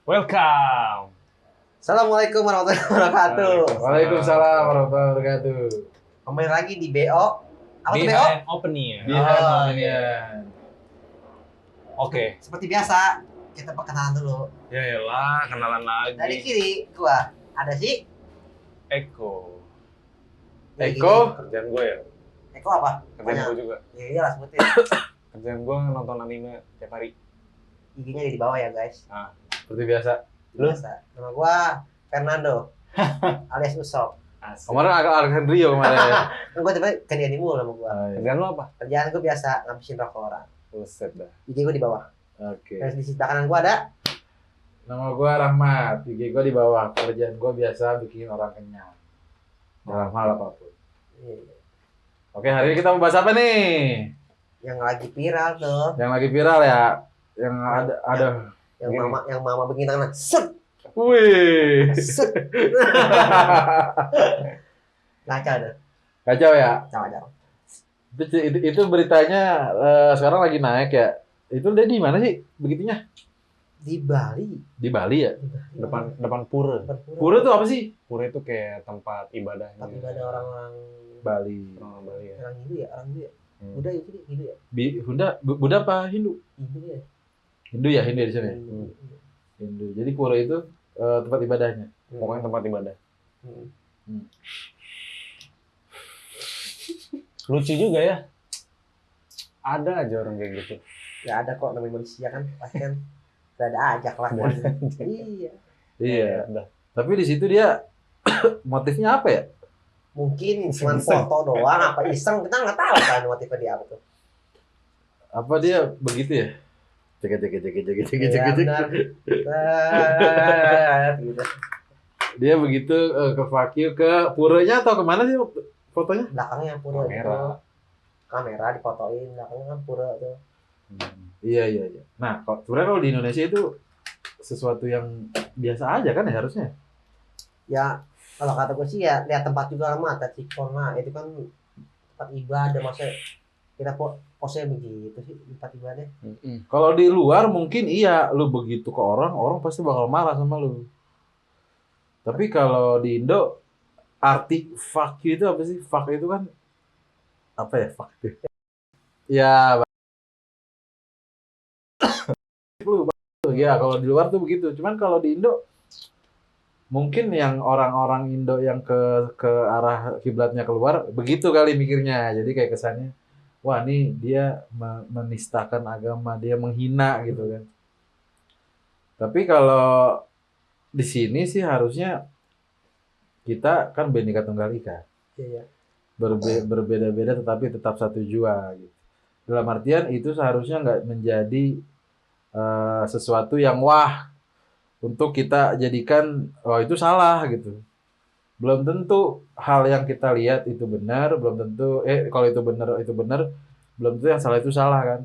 Welcome. Assalamualaikum warahmatullahi wabarakatuh. Waalaikumsalam warahmatullahi wabarakatuh. Kembali lagi di BO. Apa tuh BO? Behind Opinion. Behind Oh, Opinion. Oke. Seperti biasa, kita perkenalan dulu. Ya elah, kenalan lagi. Dari kiri gua ada si Eko. dari Eko? kiri. Kerjaan gue ya. Eko apa? Kerjaan gue juga. Ya iyalah sebutin. Kerjaan gue nonton anime tiap hari. IG-nya di bawah ya guys. Seperti biasa. Biasa. Nama gua Fernando alias Usop. Asik. Kemarin agak Alexandrio kemarin. Kan gua tiba ganti animu nama gua. Kerjaan lo apa? Kerjaan gua biasa ngabisin rokok orang. Buset dah. IG gua di bawah. Oke. Dan di sebelah kanan gua ada Nama gua Rahmat. IG gua di bawah. Kerjaan gua biasa bikin orang kenyang. Dalam hal apapun. Oke, hari ini kita mau bahas apa nih? yang lagi viral tuh. Yang lagi viral ya. Yang ada. Yang Gini. mama begini tangan. Set. Wih. Set. Ngaca deh. Kacau ya. Cawa-cawa. Itu beritanya sekarang lagi naik ya. Itu dia di mana sih begitunya? Di Bali. Di Bali ya? Depan pura. Pura tuh apa sih? Pura itu kayak tempat ibadahnya. Tapi ada orang-orang Bali. Orang Bali ya. orang Hindu ya, orang Hindu ya. Hmm. Buddha itu Hindu ya. Buddha apa Hindu? Hindu ya. Hindu ya, Hindu di sana. Hindu. Hindu. Jadi pura itu tempat ibadahnya. Pokoknya tempat ibadah. Hmm. Lucu juga ya. Ada aja orang kayak gitu. Ya ada kok namanya manusia kan, pasti kan ada aja kelakuan. Iya. Iya. Udah. Tapi di situ dia motifnya apa ya? Mungkin cuma Iseng-iseng. foto doang, apa iseng kita nggak tahu kan motifnya dia apa tuh. Apa dia begitu ya? Cek. Iya benar. Gitu. Dia begitu ke Fakir ke puranya atau kemana sih fotonya? Belakangnya pura Kamera. itu. Kamera difotoin, belakangnya kan pura tuh. Iya. Nah, sebenarnya kalau di Indonesia itu sesuatu yang biasa aja kan ya harusnya. Ya kalau kata gue sih ya lihat tempat juga lah mata Cikon lah itu kan tempat ibadah maksudnya kita posnya begitu sih tempat ibadah. Kalau di luar mungkin iya, lu begitu ke orang, orang pasti bakal marah sama lu. Tapi kalau di Indo, arti fuck you itu apa sih? Fuck itu kan apa ya? Fuck itu. Ya, ya kalau di luar tuh begitu. Cuman kalau di Indo, mungkin yang orang-orang Indo yang ke arah kiblatnya keluar, begitu kali mikirnya. Jadi kayak kesannya, wah nih dia menistakan agama, dia menghina gitu kan. Tapi kalau di sini sih harusnya kita kan Bhinneka Tunggal Ika. Iya. Berbeda-beda tetapi tetap satu jua gitu. Dalam artian itu seharusnya nggak menjadi sesuatu yang wah untuk kita jadikan oh itu salah gitu. Belum tentu hal yang kita lihat itu benar, belum tentu kalau itu benar, belum tentu yang salah itu salah kan.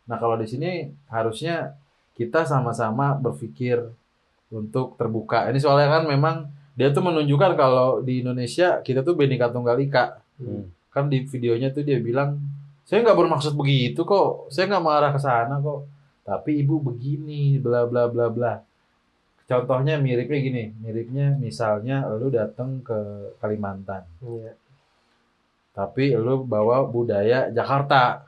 Nah, kalau di sini harusnya kita sama-sama berpikir untuk terbuka. Ini soalnya kan memang dia tuh menunjukkan kalau di Indonesia kita tuh Bhinneka Tunggal Ika. Kan di videonya tuh dia bilang, saya nggak bermaksud begitu kok, saya nggak marah ke sana kok. Tapi ibu begini, bla bla bla bla. Contohnya miripnya misalnya lu datang ke Kalimantan, Iya. tapi lu bawa budaya Jakarta.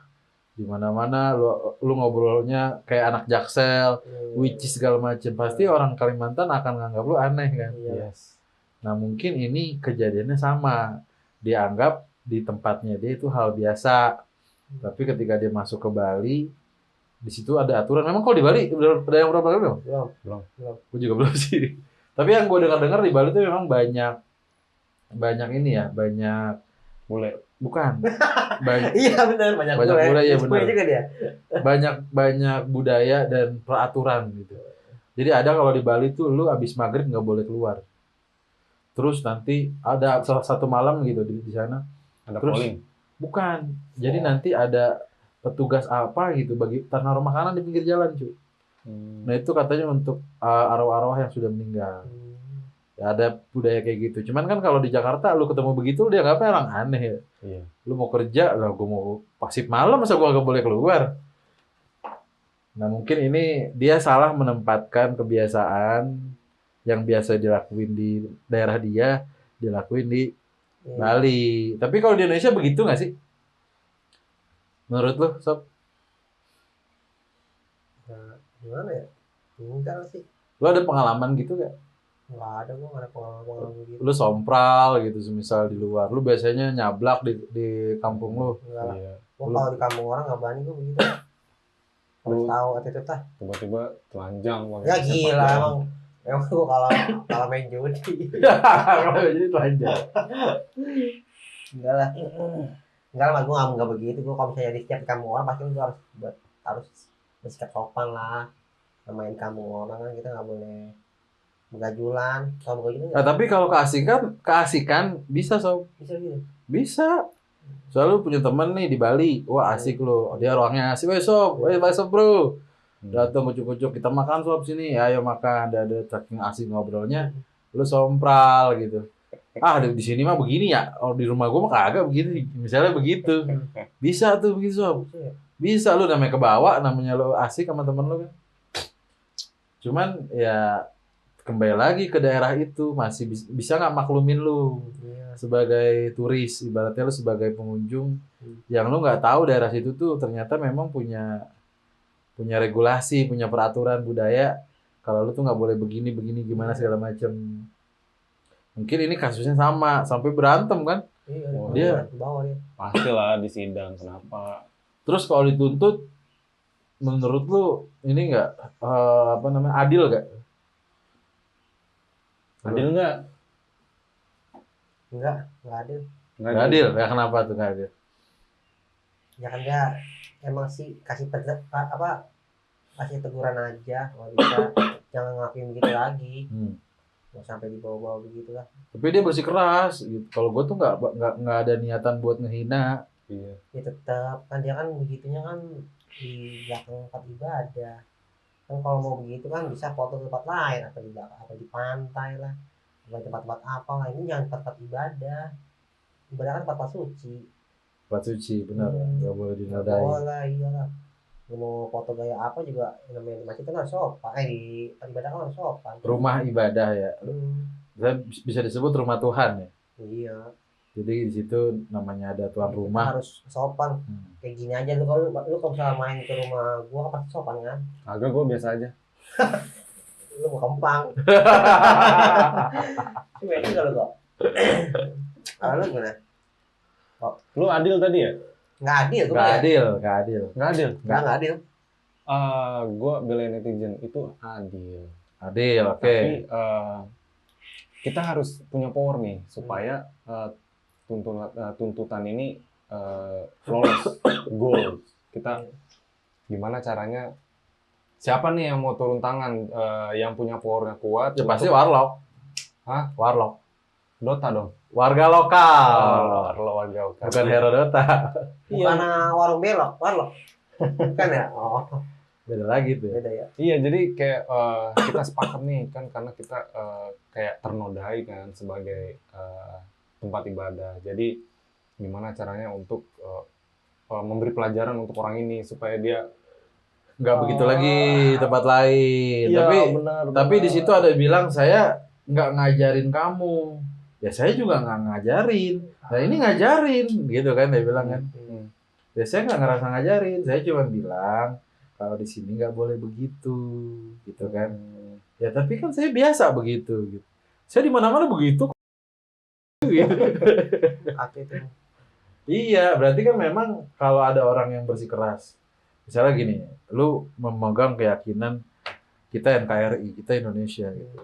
Di mana-mana lu ngobrolnya kayak anak Jaksel, which is segala macam. Pasti orang Kalimantan akan nganggap lu aneh kan. Iya. Yes. Nah, mungkin ini kejadiannya sama. Dianggap di tempatnya dia itu hal biasa. Tapi ketika dia masuk ke Bali, di situ ada aturan. Memang kalau di Bali udah ada yang berapa kali belum? Belum. Gue juga belum sih. Tapi yang gue dengar di Bali itu memang banyak ini ya, banyak Boleh. bukan. Banyak Iya benar banyak bule, ya Bule benar. juga dia. banyak budaya dan peraturan gitu. Jadi ada kalau di Bali tuh lu abis maghrib nggak boleh keluar. Terus nanti ada satu malam gitu di sana. Ada Terus polling. bukan. Jadi nanti ada petugas apa gitu bagi taruh makanan di pinggir jalan cuy. Nah itu katanya untuk arwah-arwah yang sudah meninggal. Ya ada budaya kayak gitu. Cuman kan kalau di Jakarta lu ketemu begitu dia nggak orang aneh ya. Iya. Lu mau kerja lah, gue mau pasif malam masa gue gak boleh keluar. Nah mungkin ini dia salah menempatkan kebiasaan yang biasa dilakuin di daerah dia, dilakuin di Iya. Bali. Tapi kalau di Indonesia begitu nggak sih? Menurut lo, Sob? Nah, gimana ya? Enggak sih. Lo ada pengalaman gitu nggak? Enggak ada, gua nggak ada pengalaman gitu. Lu sompral gitu semisal di luar. Lu biasanya nyablak di kampung lu. Enggak lah. Iya. Gua kalau di kampung orang nggak berani gua begitu. Harus Lu- tahu attitude tah. Tiba-tiba telanjang pakai Ya sepak gila bola. emang gua kalau main judi. Kalau jadi telanjang. Enggak lah. Enggak lah, gua nggak begitu. Gua kalau misalnya di setiap kampung orang pasti gua harus bersikap sopan lah. Main kampung orang kan kita nggak boleh begajulan. Kalau begajulan Nah, tapi kalau keasikan bisa, Sob. bisa gitu. Bisa. Soalnya lu punya temen nih di Bali. Wah, asik lu. Dia orangnya asik. Weh, Sob. Weh, Sob, bro. Datang kucuk-kucuk, kita makan Sob sini. Ayo makan. Ada saking asik ngobrolnya. Lu sompral gitu. Ah, di sini mah begini ya. Oh, di rumah gua mah kagak begini. Misalnya begitu. Bisa tuh begitu, Sob. Bisa ya? Bisa lu namanya kebawa, namanya lu asik sama temen lu kan. Cuman ya kembali lagi ke daerah itu masih bisa nggak maklumin lu Iya. sebagai turis, ibaratnya lu sebagai pengunjung yang lu nggak tahu daerah situ tuh ternyata memang punya regulasi, punya peraturan budaya kalau lu tuh nggak boleh begini begini gimana segala macam. Mungkin ini kasusnya sama sampai berantem kan. Iya, Oh, dia- di bawah dia. Pastilah di sidang kenapa? Terus kalau dituntut menurut lu ini nggak apa namanya adil nggak? Adil nggak? Enggak adil. Nggak adil ya, kenapa tuh nggak adil? Ya kan dia emang sih kasih kasih teguran aja kalau bisa jangan ngelakuin begitu lagi. Nggak sampai dibawa-bawa begitu lah. Tapi dia bersikeras gitu. Kalau gue tuh nggak ada niatan buat ngehina. Iya. Ya tetap kan dia kan begitunya kan di belakang tempat ibadah. Kan kalau mau begitu kan bisa foto tempat lain atau di belakang atau di pantai lah. Atau tempat-tempat apa lah, ini jangan tempat ibadah. Ibadah kan tempat suci. Tempat suci benar, nggak boleh Nggak dinodai. boleh, iyalah. Lu mau foto gaya apa juga yang namanya di masjid kan harus sopan. Di tempat ibadah kan harus sopan. Rumah ibadah ya, bisa disebut rumah Tuhan ya. Iya. Jadi di situ namanya ada tuan Kita rumah. harus sopan. Kayak gini aja lu kalau misalnya main ke rumah gua kan pasti sopan kan. Agak gue biasa aja. Lu mau kempang. Cuma itu kalau kok. Kalau lu gimana? Lu adil tadi ya? Nggak adil tuh. Nggak adil, nggak adil. Nggak adil. Nggak adil. Gue belain netizen itu adil. Adil, oke. Tapi kita harus punya power nih supaya tuntutan ini flawless, goal. Kita gimana caranya? Siapa nih yang mau turun tangan, yang punya powernya kuat? Ya pasti untuk- warlock. Hah? Warlock. Dota dong. Warga lokal. Warga lokal. Bukan hero Dota. Bukan warung belok, warlock. Bukan ya? Oh, Beda lagi tuh. beda ya. Iya, jadi kayak kita sepakat nih kan karena kita kayak ternodai kan sebagai tempat ibadah. Jadi gimana caranya untuk memberi pelajaran untuk orang ini supaya dia Nggak begitu lagi tempat lain. benar. Tapi di situ ada bilang saya nggak ngajarin kamu. Ya saya juga nggak ngajarin. Nah ini ngajarin gitu kan dia bilang kan. Ya saya nggak ngerasa ngajarin. Saya cuma bilang kalau di sini nggak boleh begitu gitu kan. Ya tapi kan saya biasa begitu gitu. Saya di mana-mana begitu. Kaki itu. Iya, berarti kan memang kalau ada orang yang bersikeras. Misalnya gini, lu memegang keyakinan kita NKRI, kita Indonesia gitu.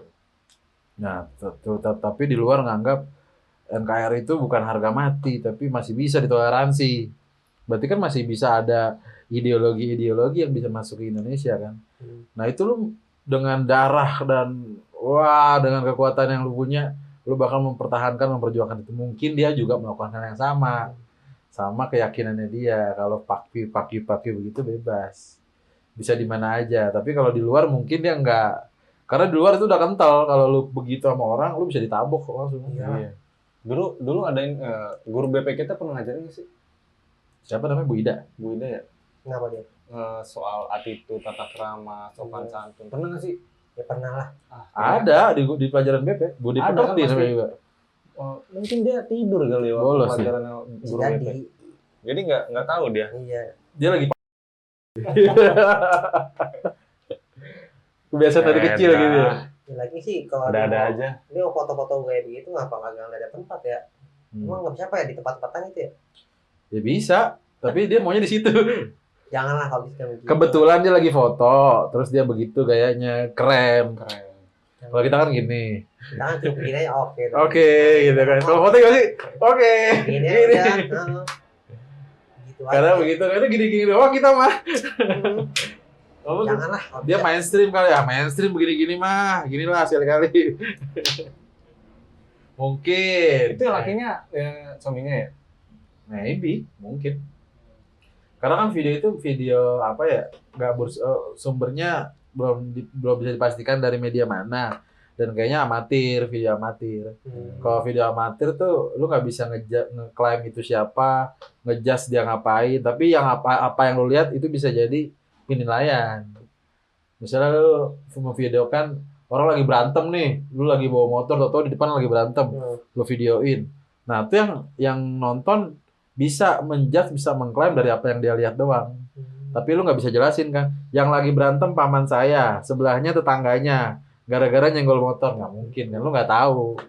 Nah, tapi di luar nganggap NKRI itu bukan harga mati, tapi masih bisa ditoleransi. Berarti kan masih bisa ada ideologi-ideologi yang bisa masuk ke Indonesia kan. Nah, itu lu dengan darah dan dengan kekuatan yang lu punya, lu bakal mempertahankan, memperjuangkan itu. Mungkin dia juga melakukan hal yang sama keyakinannya dia. Kalau paki begitu bebas, bisa di mana aja. Tapi kalau di luar mungkin dia enggak, karena di luar itu udah kental. Kalau lu begitu sama orang, lu bisa ditabok langsung. Iya. Dulu ada guru BP kita pernah ngajarin nggak sih? Siapa namanya Bu Ida? Bu Ida ya? Kenapa dia? soal attitude, tata krama, sopan santun. Pernah nggak sih? Ya pernah lah. Ada di pelajaran BP, Budi Ada Pekerti kan, namanya pasti. juga. Mungkin dia tidur kali ya waktu Bolos ya? pelajaran guru BP. Jadi Jadi nggak tahu dia. iya. Dia lagi kebiasaan dari kecil Edah. gitu ya. Ya, lagi sih kalau Ada-ada aja. Ini mau foto-foto kayak begitu ngapa kagak ada tempat ya? Emang nggak bisa apa ya di tempat-tempatan itu ya? Ya bisa, tapi dia maunya di situ. Janganlah kalau bisa begitu. Kebetulan dia lagi foto, terus dia begitu gayanya keren. Keren. Kalau kita kan gini. Kita kan cuma begini aja oke. Oke, gitu kan. Kalau foto gimana sih? Oke. Gini Gini. aja. Gitu Karena aja. begitu, karena gini-gini doang kita mah. Oh, Janganlah. kalau dia bisa. mainstream kali ya, mainstream begini-gini mah, ginilah sekali-kali. Mungkin. Itu lakinya suaminya ya? Maybe, mungkin. Karena kan video itu video apa ya? Sumbernya belum bisa dipastikan dari media mana. Dan kayaknya amatir, video amatir. Kalau video amatir tuh lu nggak bisa ngeklaim itu siapa, ngejudge dia ngapain. Tapi yang apa yang lu lihat itu bisa jadi penilaian. Misalnya lu memvideokan orang lagi berantem nih, lu lagi bawa motor, tau di depan lagi berantem, lu videoin. Nah itu yang nonton bisa menjudge, bisa mengklaim dari apa yang dia lihat doang. Tapi lu nggak bisa jelasin kan, yang lagi berantem paman saya, sebelahnya tetangganya, gara-gara nyenggol motor, nggak mungkin kan, lu nggak tahu.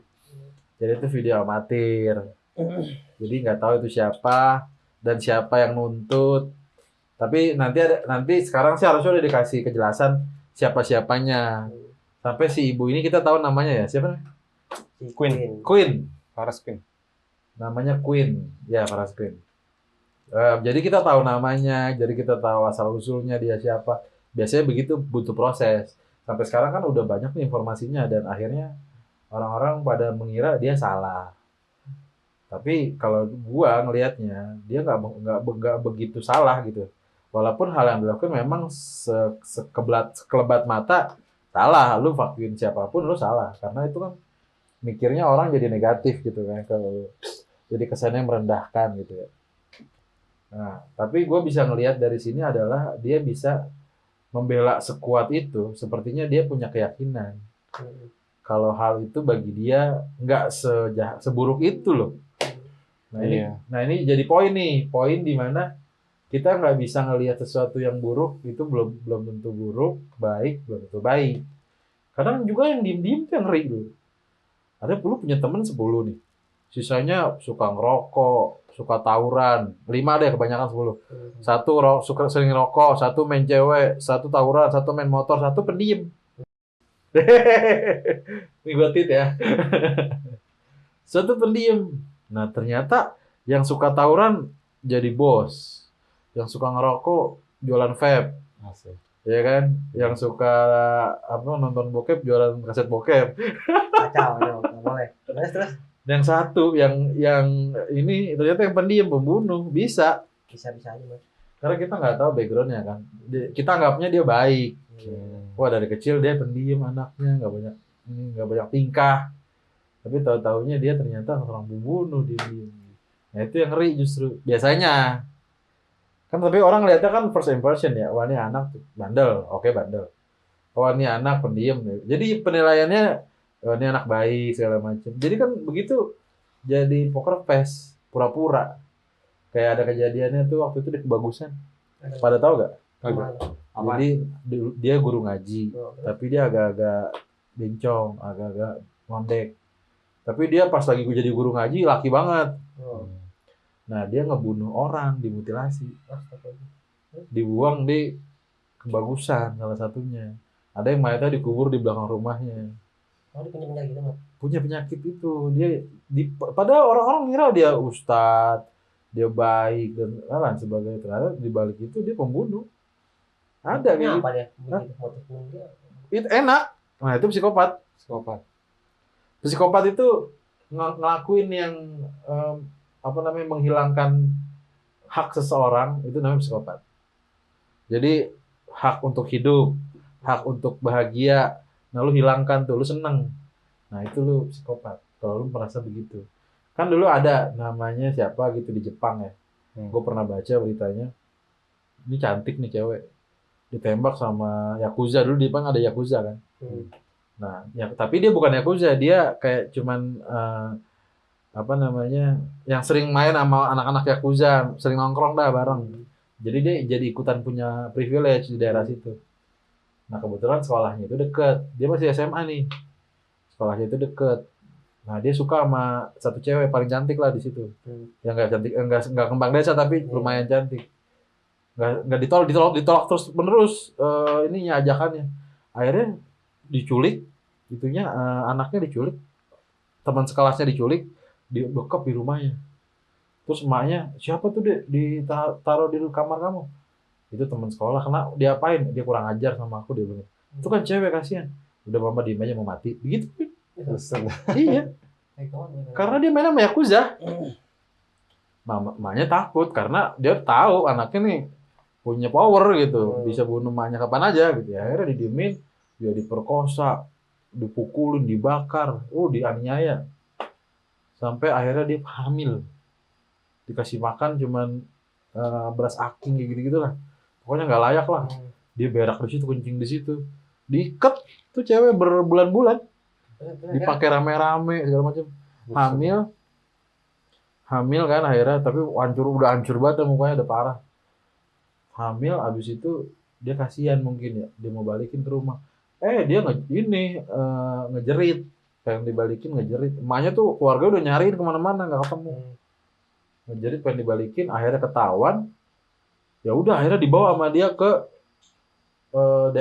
Jadi itu video amatir. Jadi nggak tahu itu siapa dan siapa yang nuntut. Tapi nanti sekarang sih harusnya udah dikasih kejelasan siapa-siapanya. Sampai si ibu ini kita tahu namanya ya, siapa? Si Queen. Queen. Paras Queen. Namanya Queen. Ya, Paras Queen. Jadi kita tahu namanya, jadi kita tahu asal-usulnya dia siapa. Biasanya begitu butuh proses. Sampai sekarang kan udah banyak nih informasinya dan akhirnya orang-orang pada mengira dia salah. Tapi kalau gua ngelihatnya dia nggak begitu salah gitu. Walaupun hal yang dilakukan memang sekelebat mata salah, lu vakuin siapapun lu salah karena itu kan mikirnya orang jadi negatif gitu kan, kalau jadi kesannya merendahkan gitu ya. Nah, tapi gue bisa ngelihat dari sini adalah dia bisa membela sekuat itu, sepertinya dia punya keyakinan kalau hal itu bagi dia nggak seburuk itu loh. Nah ini jadi poin di mana kita nggak bisa ngelihat sesuatu yang buruk itu belum tentu buruk, baik belum tentu baik. Kadang juga yang diem-diem tuh yang ngeri dulu. Ada dulu punya temen 10 nih, sisanya suka ngerokok, suka tawuran, 5 deh kebanyakan 10. Satu suka sering ngerokok, satu main cewek, satu tawuran, satu main motor, satu pendiam. Ini gue tit ya. Satu pendiam. Nah ternyata yang suka tawuran jadi bos. Yang suka ngerokok jualan vape, ya kan? Yang suka nonton bokep jualan kaset bokep. Kacau, nggak boleh. Terus. Yang satu yang ini ternyata yang pendiam pembunuh bisa Bisa aja mas. karena kita nggak tahu backgroundnya kan. Kita anggapnya dia baik. Wah dari kecil dia pendiam anaknya, nggak banyak tingkah. Tapi tahu-taunya dia ternyata seorang pembunuh dia. Nah itu yang ngeri justru biasanya. Kan tapi orang lihatnya kan first impression ya, wah ini anak bandel, oke bandel. Wah ini anak pendiam. Jadi penilaiannya, wah ini anak baik segala macam. Jadi kan begitu jadi poker face, pura-pura. Kayak ada kejadiannya tuh waktu itu di Kebagusan. Pada tahu gak? Jadi dia guru ngaji, tapi dia agak-agak bencong, agak-agak ngondek. Tapi dia pas lagi jadi guru ngaji laki banget. Nah dia ngebunuh orang, dimutilasi, dibuang di Kebagusan salah satunya. Ada yang mayatnya dikubur di belakang rumahnya. Oh dia punya penyakit mas? Punya penyakit itu. Padahal orang-orang ngira dia ustadz, dia baik dan lain sebagainya. Ternyata di balik itu dia pembunuh. Ada kayak apa dia? Motif dia? Itu enak. Nah itu psikopat. Psikopat itu ngelakuin yang menghilangkan hak seseorang, itu namanya psikopat. Jadi hak untuk hidup, hak untuk bahagia, nah lu hilangkan tuh, lu seneng. Nah itu lu psikopat, kalau lu merasa begitu. Kan dulu ada namanya siapa gitu di Jepang ya. Gue pernah baca beritanya. ini cantik nih cewek, ditembak sama yakuza. Dulu di Jepang ada yakuza kan. Nah, ya, tapi dia bukan yakuza, dia kayak cuman apa namanya, yang sering main sama anak-anak yakuza, sering nongkrong dah bareng. Jadi dia jadi ikutan punya privilege di daerah situ. Nah kebetulan sekolahnya itu deket, dia masih SMA nih, sekolahnya itu deket. Nah dia suka sama satu cewek paling cantik lah di situ, yang nggak cantik, nggak kembang desa tapi lumayan cantik. Nggak ditolak terus menerus ininya ajakannya. Akhirnya diculik, itunya anaknya diculik, teman sekelasnya diculik, dibekap di rumahnya. Terus emaknya, siapa tuh dek ditaruh di kamar kamu? Itu teman sekolah, kena diapain? Dia kurang ajar sama aku, dia bilang. Itu kan cewek, kasihan. Udah mama diem aja, mau mati. Begitu. Iya. Karena dia main sama yakuza. Mamanya takut karena dia tahu anaknya nih punya power gitu, bisa bunuh emaknya kapan aja gitu ya. Akhirnya didiemin, dia diperkosa, dipukulin, dibakar, dianiaya. Sampai akhirnya dia hamil. Dikasih makan cuman beras aking kayak gitu-gitu lah. Pokoknya nggak layak lah. Dia berak di situ, kencing di situ. Diikat tuh cewek berbulan-bulan. Dipakai rame-rame segala macam. Hamil kan akhirnya, tapi udah hancur banget mukanya, udah parah. Hamil, abis itu dia kasihan mungkin ya, dia mau balikin ke rumah. Dia ngejerit, pengen dibalikin ngejerit. Emaknya tuh keluarga udah nyariin kemana-mana nggak ketemu. Ngejerit pengen dibalikin, akhirnya ketahuan. Ya udah akhirnya dibawa sama dia ke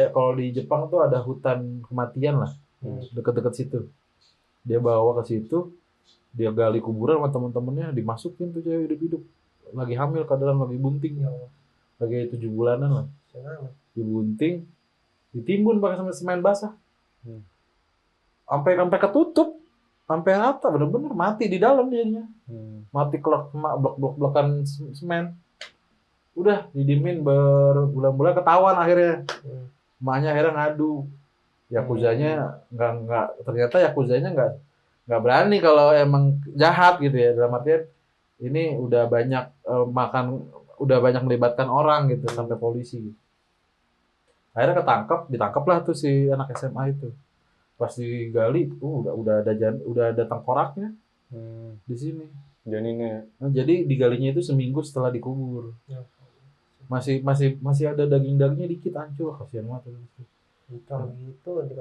kalau di Jepang tuh ada hutan kematian lah, deket-deket situ. Dia bawa ke situ, dia gali kuburan sama temen-temennya, dimasukin tuh cewek hidup-hidup, lagi hamil ke dalam, lagi bunting, lagi 7 bulanan lah, dibunting, ditimbun pakai semen basah, sampai ketutup, sampai rata, bener-bener mati di dalam jadinya, mati blok-blokan semen. Udah didimin berbulan-bulan, ketahuan akhirnya. Emaknya akhirnya ngadu. Yakuzanya ternyata yakuzanya nggak berani kalau emang jahat gitu ya. Dalam artian ini udah banyak udah banyak melibatkan orang gitu sampai polisi. Akhirnya ditangkap lah tuh si anak SMA itu. Pas digali, udah ada tengkoraknya di sini. Janinnya. Nah, jadi digalinya itu seminggu setelah dikubur. Masih ada daging-dagingnya dikit, hancur, kasihan banget.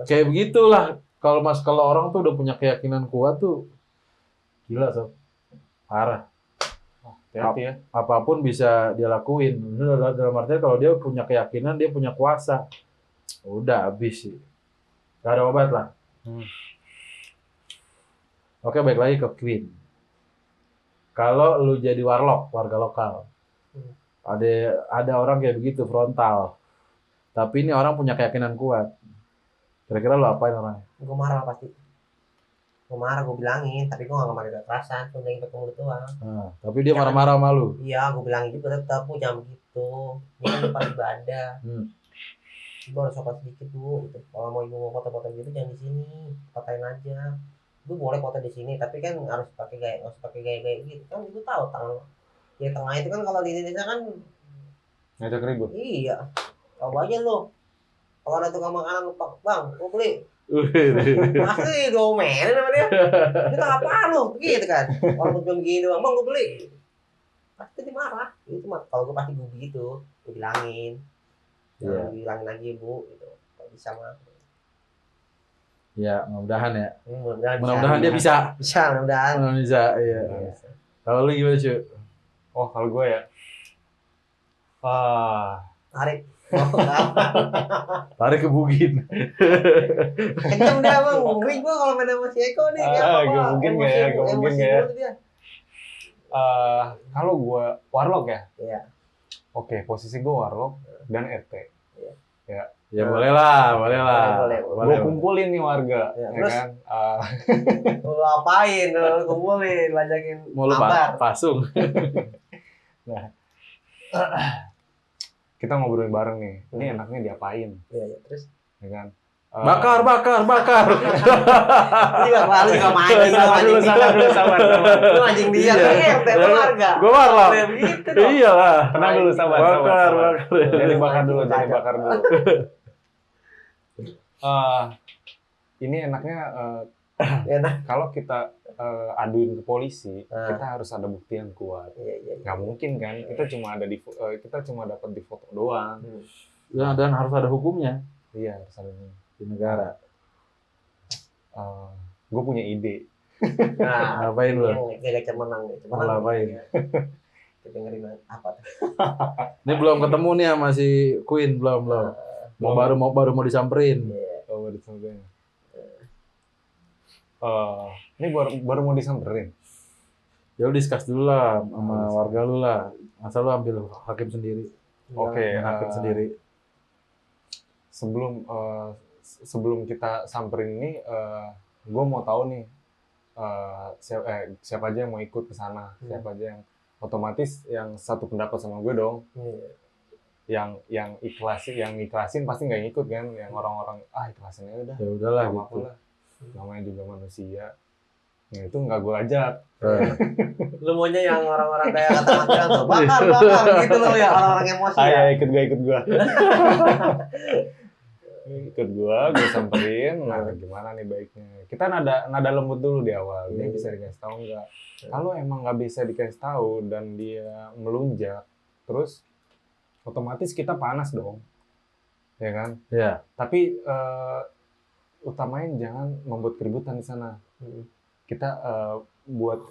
Kayak begitulah kalau orang tuh udah punya keyakinan kuat tuh gila sob, parah. Hati-hati ya. Apapun bisa dia lakuin. Dalam artian kalau dia punya keyakinan, dia punya kuasa, udah habis sih, gak ada obat lah. Oke, balik lagi ke Queen. Kalau lu jadi warlock, warga lokal, ada orang kayak begitu, frontal. Tapi ini orang punya keyakinan kuat. Kira-kira lo apain orangnya? Gue marah pasti. Gue marah, gue bilangin. Tapi gue gak pakai kekerasan, cuma pakai mulut doang. Tapi dia marah-marah sama lu? Iya, gue bilangin juga tetap, gue jangan begitu. Ini kan tempat ibadah. Gue harus sopan sedikit dulu. Gitu. Kalau mau ibu mau foto-foto gitu jangan di sini, fotoin aja. Gue boleh foto di sini, tapi kan harus pakai gaya gitu. Kan gue tahu tengah itu kan kalau di Indonesia kan ngajak ribut. Iya. Coba aja lo. Kalau ada tukang makanan lupa, bang, gue beli. Pasti domelin sama dia. Itu apaan lo? Begitu kan. Kalau gue gini doang, bang, gue beli. Pasti dia marah. Itu mah kalau gue pasti gue gitu. Gue bilangin. Bilangin lagi bu, gitu. Kalau bisa mah. Ya, mudah-mudahan ya. Mudah-mudahan dia bisa. Mudah-mudahan. Bisa, iya. Kalau lu gimana, Cu? Oh, kalau gue ya. Tarik. Tarik ke Bugin. Kenceng dia bang, ngeri gue kalau main sama si Eko nih. Gebugin gak ya? Kalau gue warlock ya? Iya. Oke, posisi gue warlock dan RT. Iya. Ya boleh lah. Gue kumpulin nih warga, ya terus, kan? Lu apain? Lu kumpulin, bajakin mau lu pasung. Nah, kita ngobrolin bareng nih. Ini enaknya diapain? Iya, terus? Ya kan? Bakar. Ini gak malu juga mancing. sabar dulu. Lu mancing dia, Iya. RT lu warga. Gua warlock. Kayak begitu dong. Iyalah. Tenang dulu, sabar. Bakar. Jadi bakar dulu. Ini enaknya Enak. kalau kita aduin ke polisi, Ah. kita harus ada bukti yang kuat. Iya. Nggak mungkin kan? Kita cuma dapat di foto doang. Ya, dan harus ada hukumnya Iya, harus ada. di negara. Gue punya ide. Nah, Ngapain lu? Gak cemenang deh. Mau ngapain? Kita dengerin apa tuh? Ini belum ketemu nih sama si Queen, belum. Baru mau disamperin. Oh, disamperin. Ini baru mau disamperin. Ya udah discuss dulu lah sama warga lu lah. Masa lu ambil hakim sendiri. Oke, Main hakim sendiri. Sebelum kita samperin ini, gue mau tahu nih siapa aja yang mau ikut ke sana, siapa aja yang otomatis yang satu pendapat sama gue dong. Yang ikhlasin pasti nggak ngikut kan, yang orang-orang ikhlasin aja udah. Ya udahlah Nggak gitu. apa-apa lah. Namanya juga manusia. Nah, itu nggak gue ajak. Lu maunya yang orang-orang kayak kata Mas tuh, bakar gitu loh ya, orang-orang emosi ya. Ikut gue. Ikut gue samperin. Nah, gimana nih baiknya? Kita nada lembut dulu di awal. Dia bisa dikasih tahu nggak? Kalau emang nggak bisa dikasih tahu dan dia melunjak, terus otomatis kita panas dong, ya kan? Ya. Tapi utamain jangan membuat keributan di sana. Kita buat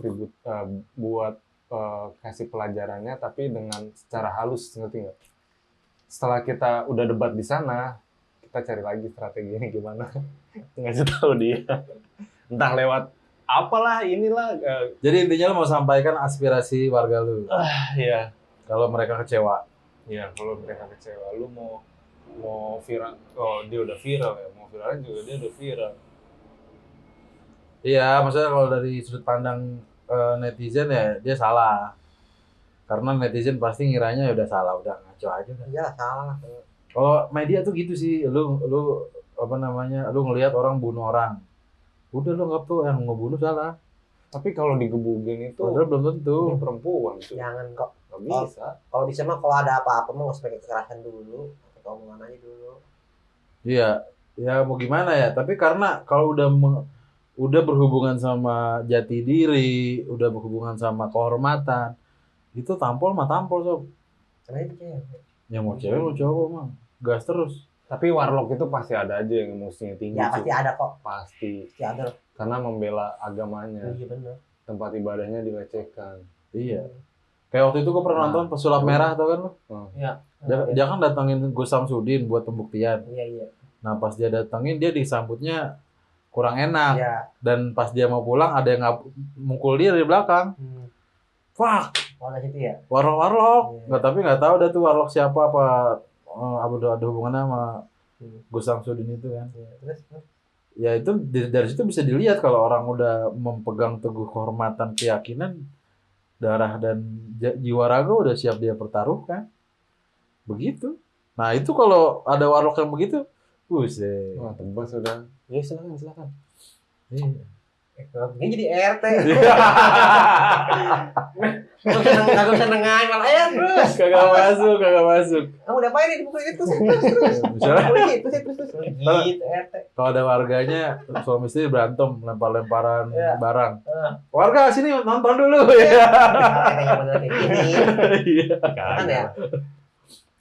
kasih pelajarannya, tapi dengan secara halus, ngerti nggak? Setelah kita udah debat di sana, kita cari lagi strateginya gimana, ngasih tahu dia, entah lewat apalah inilah. Jadi intinya lu mau sampaikan aspirasi warga lu. Ya, Kalau mereka kecewa. ya kalau mereka kecewa, lu mau viral, dia udah viral ya, mau viralnya juga dia udah viral. Iya, maksudnya kalau dari sudut pandang netizen ya dia salah. Karena netizen pasti ngiranya ya udah salah, udah ngaco aja kan. Iya, salah. Kalau media tuh gitu sih, lu apa namanya, lu ngelihat orang bunuh orang, udah lu nggak tuh yang ngebunuh salah. Tapi kalau digebukin itu Padahal belum tentu. dia perempuan tuh, Jangan kok. nggak bisa. Kalau bisa mah kalau ada apa-apa mah nggak usah pakai kekerasan dulu, pakai omongan aja dulu. Iya, ya mau gimana ya. Tapi karena kalau udah berhubungan sama jati diri, udah berhubungan sama kehormatan, itu tampol mah tampol sob. Karena itu cewek. Yang mau cewek mau cowok mah gas terus. Tapi warlock itu pasti ada aja yang emosinya tinggi. Ya pasti Cuk. ada kok. Pasti. Pasti ada loh. Karena membela agamanya, Iya benar. tempat ibadahnya dilecehkan. Iya. Kayak waktu itu gue pernah nonton Pesulap Merah tau kan lo? Iya. Dia kan datangin Gus Samsudin buat pembuktian. Iya. Nah pas dia datangin dia disambutnya kurang enak. Iya. Dan pas dia mau pulang ada yang mukul dia dari belakang. Fuck, Oh, dari situ ya. warlock. Iya. Tapi nggak tahu dah tuh warlock siapa apa ada hubungannya sama Gus Samsudin itu kan. Iya. Terus Ya itu dari situ bisa dilihat kalau orang udah memegang teguh kehormatan keyakinan, darah dan jiwa raga udah siap dia pertaruhkan. Begitu. Nah itu kalau ada warlock yang begitu, buset. Wah, tebas sudah. Ya silakan. Iya. ini jadi RT. Gak usah nengahin malah ya terus. Kagak masuk. Kamu udah apain nih dipukul itu terus. Misalnya Terus gitu RT. kalau ada warganya suami istri berantem lempar-lemparan Iya. barang. Warga sini nonton dulu ya. Katanya bener kayak gini. Iya. Kan ya.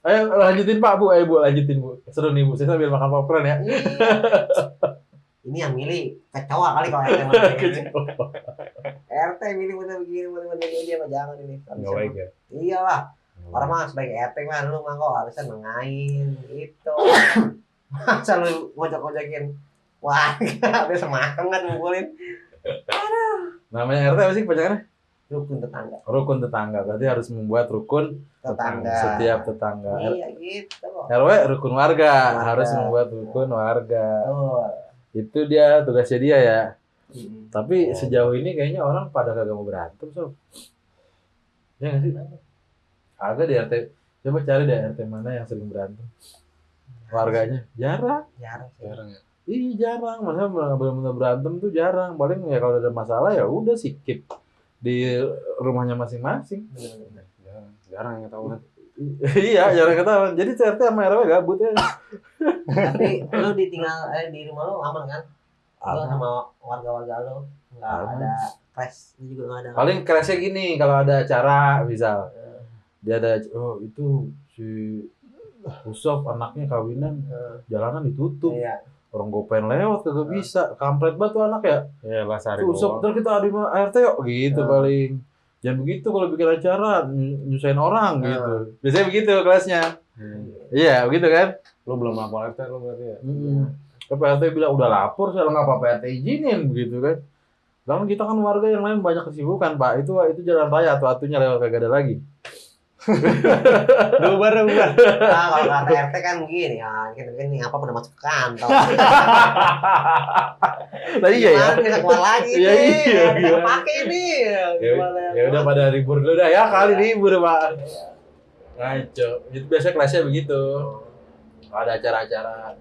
Ayo lanjutin Pak Bu, ayo Bu lanjutin Bu. Seru nih Bu, saya sambil makan popcorn ya. Ini yang milih kecoa kali kalau RT RT milih bener begini dia mah jangan ini. Nggak baik ya. Iyalah. Orang mah sebagai RT mah lu mah kok harusnya nengahin gitu. Masa lu ngojek-ngojekin warga dia semangat mukulin Namanya RT apa sih kepanjangannya? rukun tetangga. Rukun tetangga. Berarti harus membuat rukun Tetangga. setiap tetangga. Iya gitu kok. RW rukun warga, Warga. harus membuat rukun warga. Oh. Itu dia tugasnya dia ya. Tapi sejauh ini kayaknya orang pada kagak mau berantem sob. Ya nggak sih? Agak di RT. Coba cari deh RT mana yang sering berantem. Warganya jarang. Jarang sih. Jarang ya. Iya jarang, maksudnya benar-benar berantem tuh jarang. Paling ya kalau ada masalah ya udah sikip di rumahnya masing-masing. Bener-bener. Jarang yang tahu kan. Iya, jarang ketahuan. Jadi CRT sama RW gabut ya. Tapi lu di rumah lu aman kan? Lu Aman. sama warga-warga lu nggak Aman. ada crash, lu juga nggak ada. Paling crashnya gini kalau ada acara misal dia ada itu si Usop anaknya kawinan jalanan ditutup. Iya. Orang gue pengen lewat kagak bisa. Kampret banget tuh anak ya. Iya lah sehari Tuh Usop doang. ntar kita adu sama ART yuk gitu paling. Jangan begitu kalau bikin acara nyusahin orang gitu. Biasanya begitu kelasnya. Iya, begitu kan? Lu belum lapor RT lu berarti ya? Tapi RT bilang udah lapor, saya nggak apa-apa RT izinin begitu kan. Lalu kita kan warga yang lain banyak kesibukan Pak. Itu jalan raya atunya lewat kagak ada lagi. Bubar. Nah, kalau kata RT kan begini ya, kita kan apa pada masuk ke kantor. Nah iya ya. Gimana bisa keluar lagi Iya, nih. iya, Bisa iya. pakai nih. Gimana Ya udah pada libur dulu dah ya kali libur Pak. Ngaco. Itu biasanya kelasnya begitu. Ada acara-acara.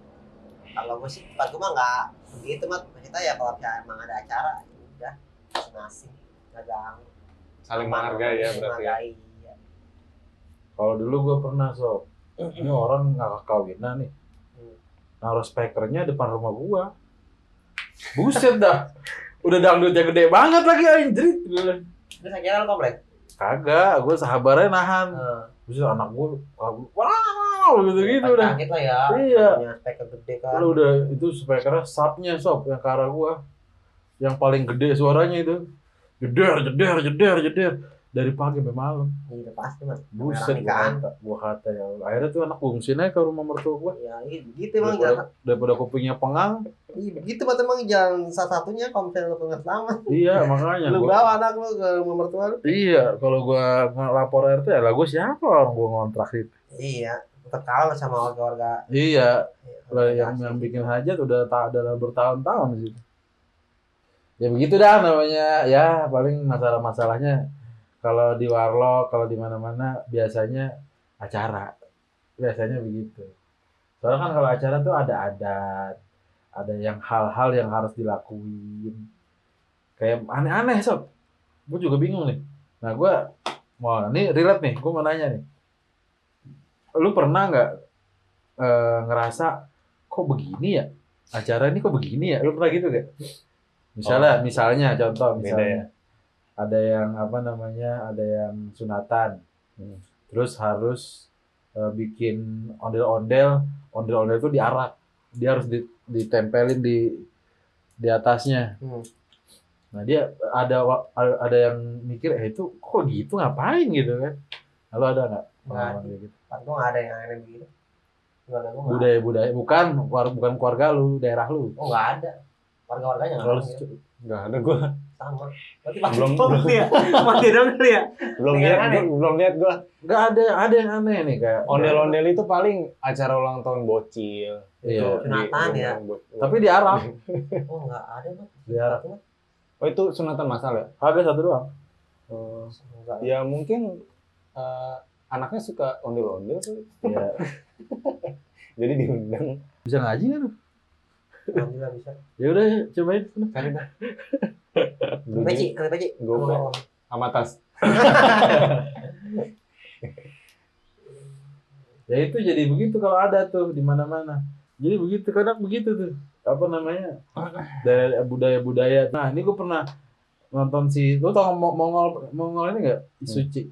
Kalau gue sih tempat gue mah nggak begitu mat. Maksudnya ya kalau emang ada acara ya udah masing-masing nggak ganggu. Saling menghargai ya berarti ya. Menghargai, iya. Kalau dulu gue pernah sob. Ini orang nggak kawinan nih. Naruh speakernya depan rumah gua. Buset dah. Udah dangdutnya gede banget lagi anjrit. Terus akhirnya lo komplain? Kagak, gua sahabarnya nahan. Buset anak gua wow gitu-gitu udah. Kaget lah ya. Iya. Punya speaker gede kan. Udah itu speakernya subnya sob yang ke arah gua. Yang paling gede suaranya itu. Jeder. Dari pagi sampai malam. Iya pasti mas. Buset gua kata ya. Akhirnya tuh anak bungsin aja ke rumah mertua gua. Ya gitu emang jangan. Daripada kupingnya pengang. Iya begitu mas emang jalan satu-satunya kalau misalnya lo pengen selamat. Iya makanya. Lu bawa anak lu ke rumah mertua lu. Iya, kalau gua lapor RT ya lah gua siapa orang gua ngontrak itu. Iya. Tetap kalah sama warga-warga. Iya, lah yang asli. bikin hajat udah dalam bertahun-tahun di situ. Ya begitu dah namanya. Ya paling masalah-masalahnya kalau di warlock, kalau di mana-mana biasanya acara. Biasanya begitu. Soalnya kan kalau acara tuh ada adat, ada yang hal-hal yang harus dilakuin. Kayak aneh-aneh sob. Gue juga bingung nih. Nah gue mau ini relate nih. Gue mau nanya nih. Lu pernah nggak ngerasa kok begini ya? Acara ini kok begini ya? Lu pernah gitu gak? Misalnya contoh Beda ya? ada yang apa namanya? Ada yang sunatan. Terus harus bikin ondel-ondel itu diarak. Dia harus ditempelin di atasnya. Nah dia ada yang mikir itu kok gitu ngapain gitu kan? Lalu ada nggak pengalaman kayak gitu? Pas gua nggak ada yang aneh begitu. Keluarga gua nggak ada. Budaya bukan keluarga lu, daerah lu. Oh nggak ada. Warga-warganya nggak Kalau ada. Gitu. Nggak ada gua. Sama. Berarti pasti Belum- belum ya. Mati dong kali ya. Belum lihat gua. nggak ada yang aneh nih kayak Ondel-ondel itu paling acara ulang tahun bocil. Iya. Sunatan ya. Tapi diarak, Oh nggak ada mas. diarak. Oh itu sunatan masal ya? Ada satu doang. Enggak. Ya mungkin anaknya suka ondel-ondel sih. Iya. Jadi diundang. Bisa ngaji kan lu? Alhamdulillah bisa. Ya udah cobain. Cari dah. Peci. Gope. Sama tas. Ya itu jadi begitu kalau ada tuh di mana-mana. Jadi begitu kadang begitu tuh. Apa namanya? Dari budaya-budaya. Nah, ini gue pernah nonton lu tau Mongol ini enggak? Suci.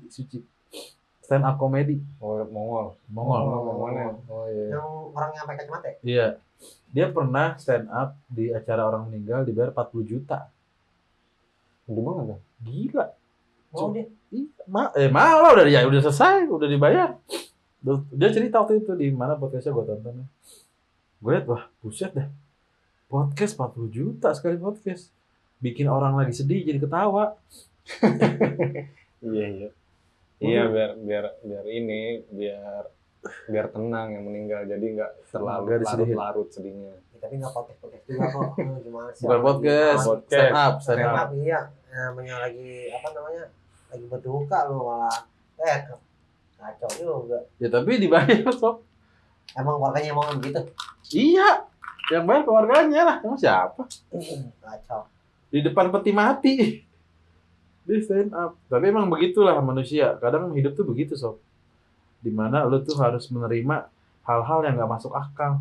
Stand up comedy. Oh, Mongol. Mongol. Mana? Oh iya. Yang orang yang pakai kacamata. Iya. Dia pernah stand up di acara orang meninggal dibayar 40 juta. Di mana tuh? Gila. Mau dia. Mau lah udah selesai, udah dibayar. Dia cerita waktu itu di mana podcastnya gue tonton. Gue liat wah buset dah. Podcast 40 juta sekali podcast. Bikin orang lagi sedih jadi ketawa. Iya. Iya biar ini biar tenang yang meninggal jadi nggak terlalu Nggak disedihin. larut sedihnya. Ya, tapi nggak podcast juga kok. Gimana sih? Bukan podcast, stand up. Stand up iya. Namanya lagi apa namanya? Lagi berduka lu malah kacau juga. Ya tapi dibayar sob. Emang warganya mau begitu? Iya. Yang bayar keluarganya lah, emang siapa? Kacau. Di depan peti mati. Dia stand up. Tapi emang begitulah manusia. Kadang hidup tuh begitu, Sob. Dimana lu tuh harus menerima hal-hal yang nggak masuk akal.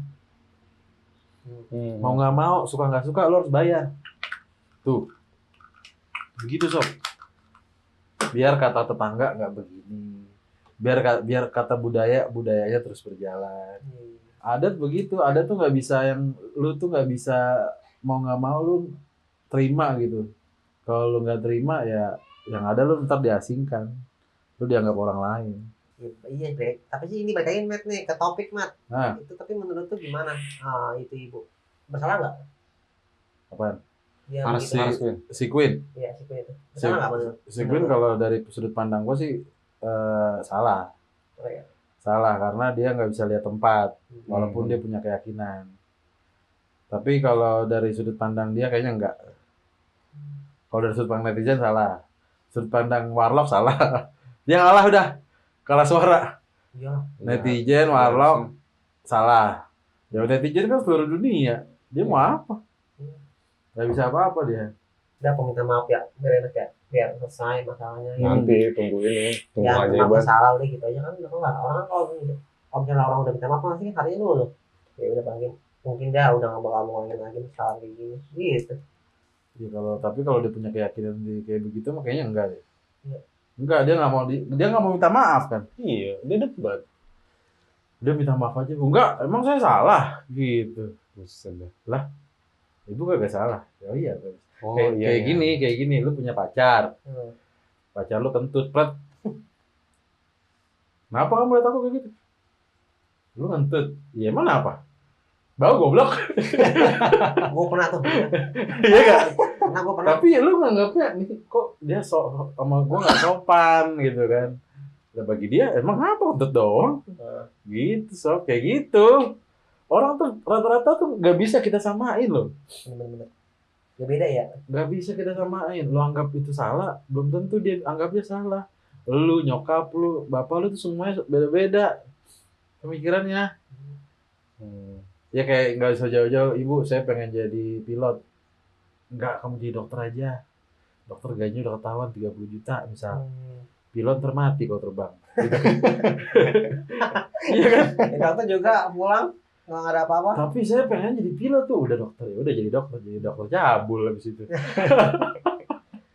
Mau nggak mau, suka nggak suka, lu harus bayar. Tuh. Begitu, Sob. Biar kata tetangga nggak begini. Biar kata budayanya terus berjalan. Adat begitu, adat tuh nggak bisa yang lu tuh nggak bisa mau nggak mau lu terima gitu. Kalau lu nggak terima ya yang ada lu ntar diasingkan, lu dianggap orang lain. Iya, Brek. Tapi sih ini balik lagi Matt nih ke topik Matt. Nah, Itu tapi menurut tuh gimana? Itu ibu bersalah nggak? apaan? Dia Harus begitu. harus Win. Si Queen. Iya sih itu. Bersalah nggak menurut? Si Queen kalau dari sudut pandang gua sih salah. Oh, ya. Salah karena dia nggak bisa lihat tempat, walaupun dia punya keyakinan. Tapi kalau dari sudut pandang dia kayaknya enggak. Kalau dari sudut pandang netizen salah. Sudut pandang Warlock salah. Dia ngalah udah. Kalah suara. Iya. Netizen, Warlock salah. Ya netizen kan seluruh dunia. Dia mau apa? Gak bisa apa-apa dia. Udah aku minta maaf ya, biar enak ya, biar selesai masalahnya. Ya. Nanti tunggu ini, tunggu Ya, aja kenapa Ban. salah udah gitu aja kan udah kelar. Orang kan kalau misalnya orang udah minta maaf pasti kan harinya dulu. Ya udah mungkin dia udah nggak bakal ngulangin lagi salah kayak gini. Gitu. Ya tapi kalau dia punya keyakinan kayak begitu makanya enggak deh. Iya. Enggak, dia nggak mau minta maaf kan. Iya, dia debat. Dia minta maaf aja. Enggak, emang saya salah gitu. Buset dah. Ibu kagak salah. Oh iya. Oh Kayak gini, lu punya pacar. Pacar lu kentut, pret. Kenapa kamu lihat aku kayak gitu? Lu kentut. Iya, emang apa? Bau goblok. Gue pernah tuh. Iya kan? Pernah gue pernah. Tapi lu nganggapnya nih kok dia sama gua nggak sopan gitu kan. Dan bagi dia emang apa kentut doang? Gitu, Sob. Kayak gitu. Orang tuh rata-rata tuh nggak bisa kita samain loh. Bener-bener. Ya beda ya. Nggak bisa kita samain. Lu anggap itu salah, belum tentu dia anggapnya salah. Lu, nyokap lu, bapak lu tuh semuanya beda-beda pemikirannya. Ya kayak nggak usah jauh-jauh, ibu saya pengen jadi pilot. Enggak, kamu jadi dokter aja. Dokter gajinya udah ketahuan 30 juta misal. Pilot termati kalau terbang. Iya kan? Dokter juga pulang nggak ada apa-apa. Tapi saya pengen jadi pilot tuh, udah dokter ya, udah jadi dokter cabul habis itu.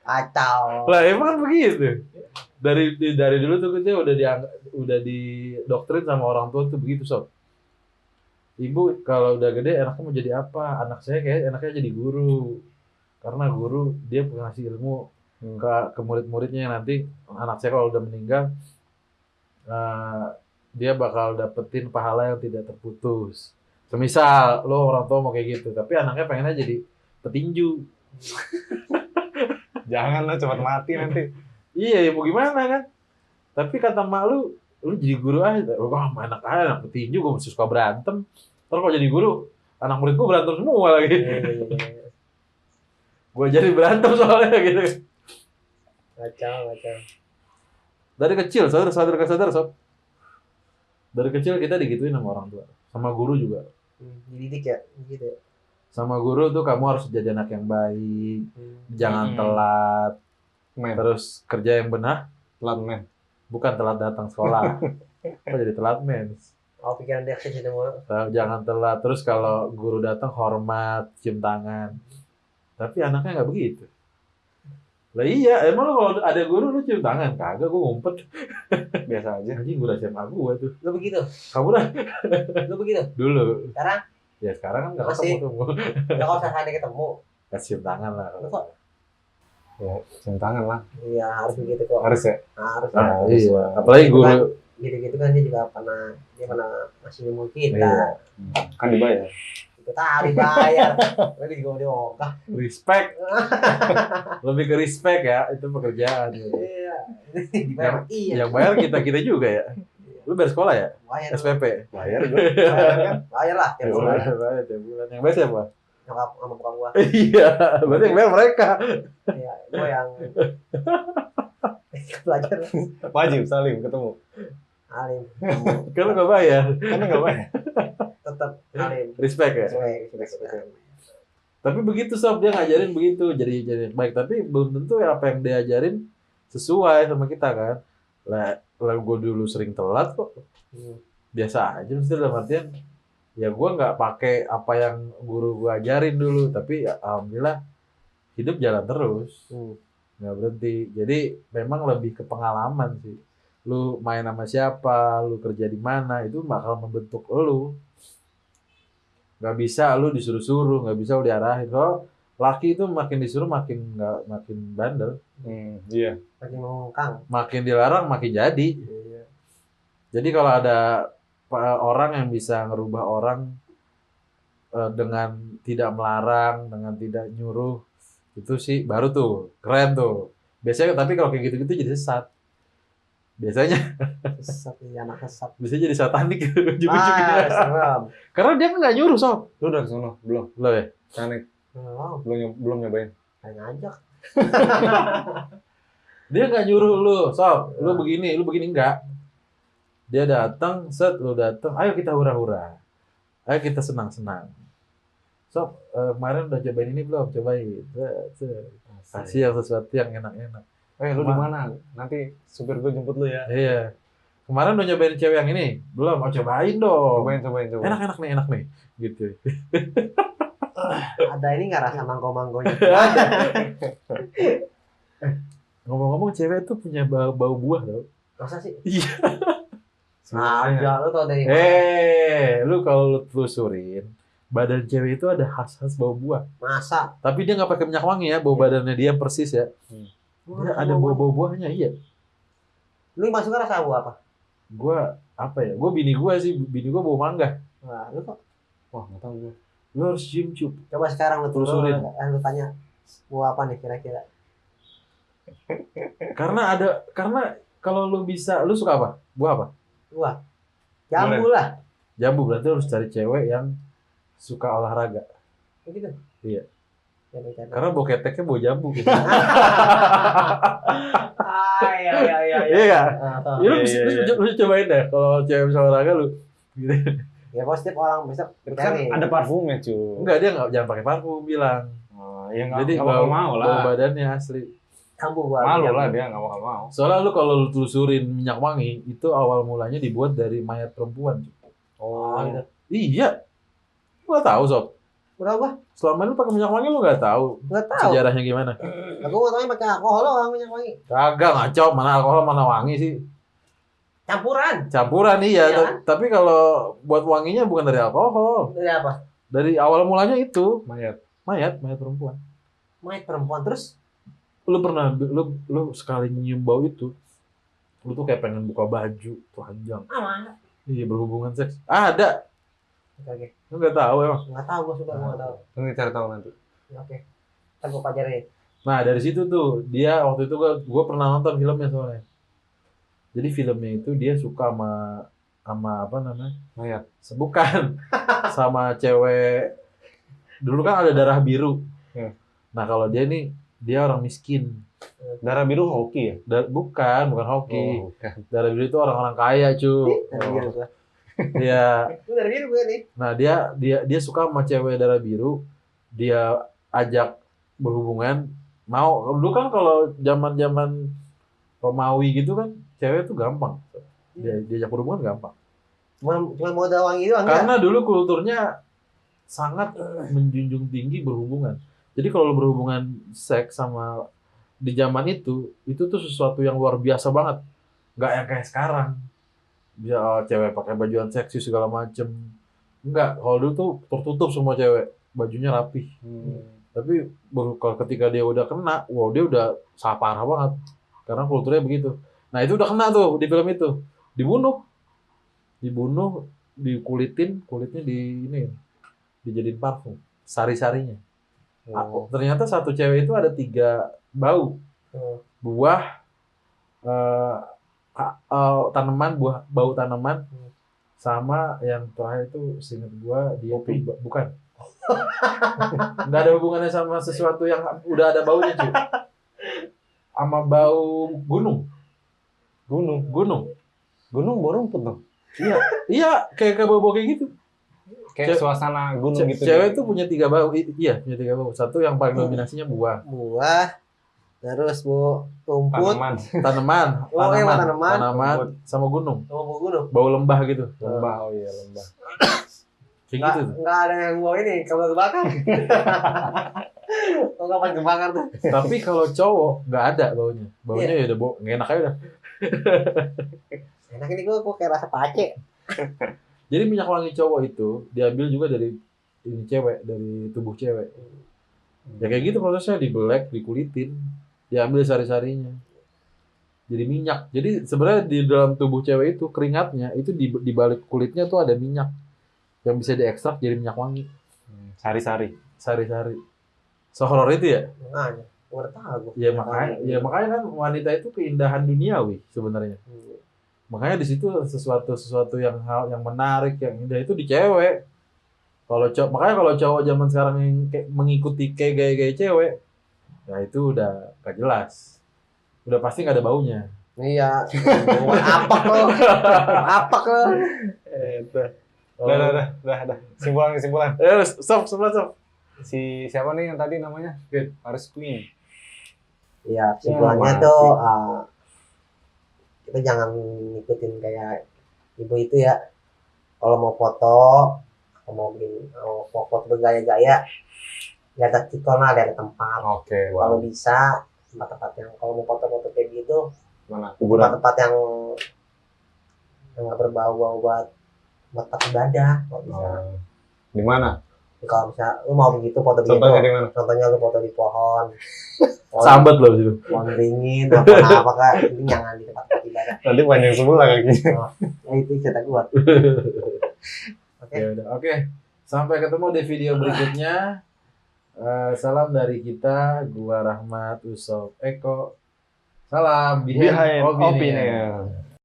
Kacau. Lah emang begitu. Dari dulu tuh kita udah didoktrin sama orang tua tuh begitu, Sob. Ibu kalau udah gede enaknya mau jadi apa? Anak saya kayak enaknya jadi guru. Karena guru dia ngasih ilmu ke murid-muridnya, nanti anak saya kalau udah meninggal dia bakal dapetin pahala yang tidak terputus. Semisal lo orang tua mau kayak gitu, tapi anaknya pengennya jadi petinju. Jangan lah, cepat mati nanti. Iya, ya mau gimana kan? Tapi kata mak lu jadi guru aja. Wah, anak petinju gue masih suka berantem. Terus kalau jadi guru, anak murid gue berantem semua lagi. Gue jadi berantem soalnya gitu. Kacau. Dari kecil, sadar Sob. Dari kecil kita digituin sama orang tua, sama guru juga. Dididik ya, gitu ya. Sama guru tuh kamu harus jadi anak yang baik, jangan telat, terus kerja yang benar. Telat men. Bukan telat datang sekolah. Kok jadi telat men? Oh, pikiran dia sih semua. Jangan telat. Terus kalau guru datang hormat, cium tangan. Tapi anaknya nggak begitu. Lah iya, emang lo kalau ada guru lu cium tangan? Kagak, gue ngumpet. Biasa aja. Anjing guru SMA gue tuh. Lu begitu? Kamu dah Lu begitu? dulu. Sekarang? Ya sekarang kan nggak Masih. ketemu. Ya kalau saya ketemu. Kasih cium tangan lah. Lu kok? Ya, cium tangan lah. Iya, harus begitu kok. Harus ya? Harus. Iya. Apalagi guru. Gitu-gitu kan dia juga pernah ngasih ilmu kita. Iya. Kan dibayar. Itu tadi bayar. Tapi juga udah ogah. Respect. Lebih ke respect ya, itu pekerjaan. Iya. Dibayar. Iya. Yang bayar kita juga ya. Lu bayar sekolah ya? Bayar. SPP. Bayar gue. Bayar lah tiap bulan. Bayar tiap bulan. Yang bayar siapa? Nyokap sama bukan gua. Iya, berarti yang bayar mereka. Iya, gua yang belajar. Wajib saling ketemu. Alim. Kan lu nggak bayar. Kan nggak bayar. Tetap alim. Respect ya. Respect. Tapi begitu sob, dia ngajarin begitu, jadi baik. Tapi belum tentu ya apa yang dia ajarin sesuai sama kita kan. Lah gue dulu sering telat kok. Biasa aja, mesti dalam artian ya gue nggak pakai apa yang guru gue ajarin dulu, tapi ya, alhamdulillah hidup jalan terus, nggak berhenti. Jadi memang lebih ke pengalaman sih. Lu main sama siapa, lu kerja di mana, itu bakal membentuk lu. Nggak bisa lu disuruh-suruh, nggak bisa lu diarahin. Kalau laki itu makin disuruh makin bandel, Iya. Makin mengungkang. makin dilarang makin jadi. Iya. Jadi kalau ada orang yang bisa ngerubah orang dengan tidak melarang, dengan tidak nyuruh, itu sih baru tuh keren tuh. Biasanya tapi kalau kayak gitu-gitu jadi sesat. Biasanya Sesat ya, anak sesat. bisa jadi satanik ujung-ujungnya. Serem. Karena dia nggak nyuruh sob. Lu udah kesana? Belum. Lo ya. Kanek. Wow, Belum nyobain. kayak ngajak. Dia nggak nyuruh lu, sob. Lu begini enggak. Dia datang, set lu datang. Ayo kita hura-hura. Ayo kita senang-senang. Sob, kemarin udah cobain ini belum? Cobain. Kasih yang sesuatu yang enak-enak. Lu di mana? Nanti supir gue jemput lu ya. Iya. Kemarin udah nyobain cewek yang ini? Belum, mau cobain dong. Cobain. Enak nih. Gitu. Ada ini nggak rasa manggo-manggonya? Ngomong-ngomong cewek tuh punya bau buah tau. Masa sih? Iya. Ada, lu tau dari mana? Lu kalau lu telusurin, badan cewek itu ada khas-khas bau buah. Masa? Tapi dia nggak pakai minyak wangi ya, bau badannya dia persis ya. Dia ada bau buahnya, iya. Lu masuknya rasa buah apa? Gua apa ya? Bini gua bau mangga. Wah, lu kok? Wah, nggak tahu gue. Lu harus cium. Coba sekarang lu Telusurin. lu tanya buah apa nih kira-kira? Karena kalau lu suka apa? Buah apa? Buah. Jambu lah. Jambu, berarti lu harus cari cewek yang suka olahraga. Begitu. Iya. Cari. Karena bau keteknya bau jambu gitu. Iya. Iya nggak? Ya, lu Iya. lu cobain deh kalau cewek bisa olahraga lu. Gitu. Ya positif orang bisa Kan ada parfumnya, cuy. Enggak, dia jangan pakai parfum bilang. Ya Jadi nggak bakal mau bau lah. badannya asli. Jambu buah. Malu jambu. lah dia nggak bakal mau. Soalnya lu kalau lu telusurin minyak wangi itu awal mulanya dibuat dari mayat perempuan. Oh, gitu. Iya. Lu nggak tahu sob. Udah gua Selama lu pakai minyak wangi lu nggak tahu nggak tahu. sejarahnya gimana. Aku mau tanya pakai alkohol doang minyak wangi. Kagak ngaco, mana alkohol mana wangi sih. Campuran. Campuran iya, Iya. tapi kalau buat wanginya bukan dari alkohol. Dari apa? Dari awal mulanya itu Mayat. mayat perempuan. Mayat perempuan terus Lu pernah lu sekali nyium bau itu, lu tuh kayak pengen buka baju telanjang. mana? Iya, berhubungan seks. Ada. Oke. Lu nggak tahu emang. Nggak tahu gua sudah nggak tahu. Nanti cari tahu nanti. Oke. Kan gua pelajarin. Nah, dari situ tuh dia waktu itu gua pernah nonton filmnya soalnya. Jadi filmnya itu dia suka sama apa namanya? Mayat. Bukan. Sama cewek. Dulu kan ada darah biru. Hmm. Nah, kalau dia orang miskin. Darah biru hoki ya? Bukan hoki. Oh, bukan. Darah biru itu orang-orang kaya, cu. Dari biru gua. Iya. Lu dari biru gue nih. Nah, dia suka sama cewek darah biru. Dia ajak berhubungan. Mau dulu kan kalau zaman-zaman Romawi gitu kan, cewek tuh gampang. Diajak berhubungan gampang. Cuma modal wangi doang enggak? Karena dulu kulturnya sangat menjunjung tinggi berhubungan. Jadi kalau lu berhubungan seks sama di zaman itu tuh sesuatu yang luar biasa banget. Nggak yang kayak sekarang. Dia cewek pakai bajuan seksi segala macem. Enggak, kalau dulu tuh tertutup semua cewek, bajunya rapih. Tapi kalau ketika dia udah kena, wow dia udah sangat parah banget. Karena kulturnya begitu. Nah itu udah kena tuh di film itu. Dibunuh, dikulitin, kulitnya dijadiin parfum, sari-sarinya. Ternyata satu cewek itu ada 3 bau. Buah, tanaman, bau tanaman, sama yang terakhir itu seingat gua dia tuh bukan. Nggak ada hubungannya sama sesuatu yang udah ada baunya, cuy. Sama bau gunung. Gunung bawa rumput dong. Iya, kayak bau kayak gitu. Kayak suasana gunung gitu. Cewek tuh punya 3 bau. Iya, punya 3 bau. Satu yang paling dominasinya buah. Buah, terus bu rumput, Tanaman. Tanaman, Oh, iya, tanaman. tanaman sama gunung. sama bu gunung. Bau lembah gitu. Lembah, oh iya lembah. Kayak Nggak, gitu tuh. nggak ada yang bawa ini, kabel kebakar. Oh, kapan kebakar tuh? Tapi kalau cowok nggak ada baunya. Baunya ya udah bau, nggak enak aja udah. Enak ini gua kayak rasa pace. Jadi minyak wangi cowok itu diambil juga dari ini cewek, dari tubuh cewek. Ya kayak gitu prosesnya, dibelek, dikulitin, diambil sari-sarinya. Jadi minyak. Jadi sebenarnya di dalam tubuh cewek itu keringatnya itu di balik kulitnya tuh ada minyak yang bisa diekstrak jadi minyak wangi. Sari-sari. Sari-sari. Sehoror itu ya? Makanya, gua udah tahu gua. Ya makanya kan wanita itu keindahan duniawi sebenarnya. Makanya di situ sesuatu yang hal yang menarik, yang indah itu di cewek. Makanya kalau cowok zaman sekarang yang mengikuti kayak gaya-gaya cewek, ya itu udah gak jelas. Udah pasti gak ada baunya. Iya, buat apak lo, apak lo. Udah. Simpulan. Stop. Si siapa nih yang tadi namanya? Paris Queen. Iya, kesimpulannya mati. tuh kita jangan ngikutin kayak ibu itu ya. Kalau mau foto, mau foto bergaya-gaya, ya ada tikon lah, ada tempat. Oke, Kalau wow. bisa tempat-tempat yang kalau mau foto-foto kayak gitu, Mana? Kuburan. tempat-tempat yang nggak berbau-bau buat tempat ibadah. Kalau bisa, Oh. Di mana? kalau bisa lu mau begitu foto begitu, Contohnya di mana? contohnya lu foto di pohon, Sambat loh situ. pohon beringin, apa kah, ini jangan di tempat ibadah. Nanti panjang sebelah kakinya. Ya itu cerita gua. Oke. Ya udah, oke. Sampai ketemu di video berikutnya. Salam dari kita, gua Rahmat, Usop, Eko. Salam Behind opinion. opinion.